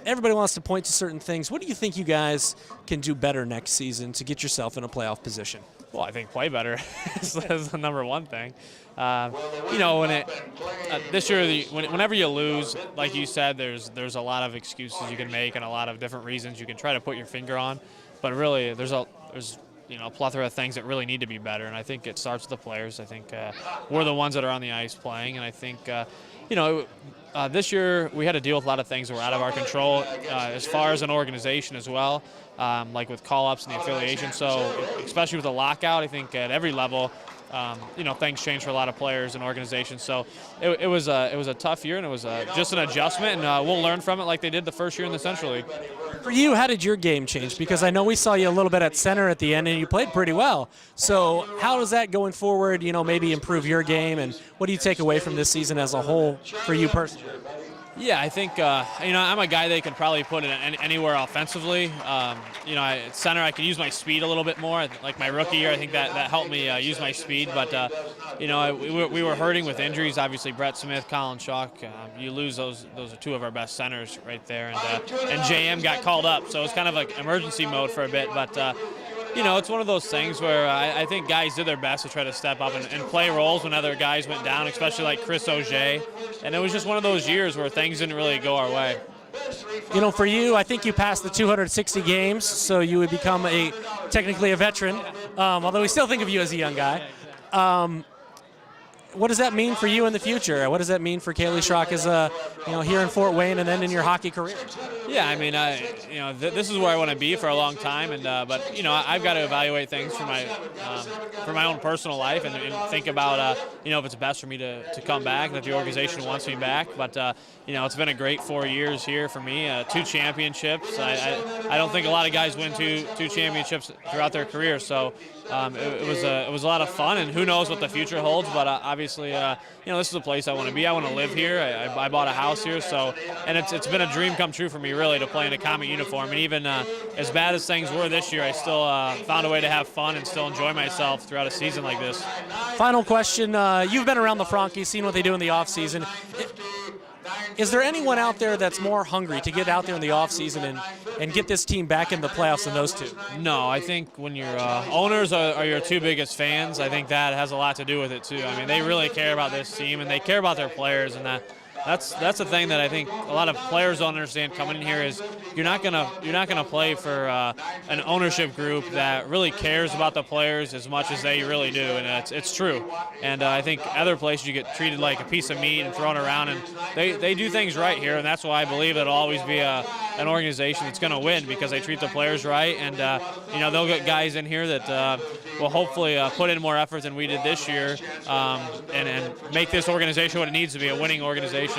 Everybody wants to point to certain things. What do you think you guys can do better next season to get yourself in a playoff position? Well, I think play better is the number one thing. This year, whenever you lose, like you said, there's a lot of excuses you can make and a lot of different reasons you can try to put your finger on. But really, there's a plethora of things that really need to be better, and I think it starts with the players. I think we're the ones that are on the ice playing, and I think this year we had to deal with a lot of things that were out of our control as far as an organization as well, like with call-ups and the affiliation. So especially with the lockout, I think at every level, things change for a lot of players and organizations. So it was a tough year, and it was just an adjustment, and we'll learn from it like they did the first year in the Central League. For you, how did your game change? Because I know we saw you a little bit at center at the end, and you played pretty well. So how does that going forward, maybe improve your game, and what do you take away from this season as a whole for you personally? Yeah, I think, I'm a guy that can probably put it anywhere offensively. At center, I can use my speed a little bit more. Like my rookie year, I think that helped me use my speed. But, we were hurting with injuries. Obviously, Brett Smith, Kaleigh Schrock, you lose those are two of our best centers right there. And JM got called up, so it's kind of like emergency mode for a bit. But, it's one of those things where I think guys did their best to try to step up and play roles when other guys went down, especially like Chris Auger. And it was just one of those years where things didn't really go our way. For you, I think you passed the 260 games, so you would become technically a veteran, although we still think of you as a young guy. What does that mean for you in the future? What does that mean for Kaleigh Schrock as here in Fort Wayne and then in your hockey career? Yeah, I mean, this is where I want to be for a long time, and but I've got to evaluate things for my own personal life and think about if it's best for me to come back and if the organization wants me back. But it's been a great 4 years here for me. 2 championships. I don't think a lot of guys win two championships throughout their career, so it was a lot of fun, and who knows what the future holds. But obviously, this is a place I want to be. I want to live here. I bought a house here, so and it's been a dream come true for me, really, to play in a Komet uniform. And even as bad as things were this year, I still found a way to have fun and still enjoy myself throughout a season like this. Final question: you've been around the Frankies, seen what they do in the off season. Is there anyone out there that's more hungry to get out there in the offseason and get this team back in the playoffs than those two? No, I think when your owners are your 2 biggest fans, I think that has a lot to do with it too. I mean, they really care about this team and they care about their players, and that's the thing that I think a lot of players don't understand coming in here is you're not gonna play for an ownership group that really cares about the players as much as they really do, and it's true. And I think other places you get treated like a piece of meat and thrown around, and they do things right here, and that's why I believe it'll always be an organization that's going to win, because they treat the players right, and they'll get guys in here that will hopefully put in more effort than we did this year, and make this organization what it needs to be, a winning organization.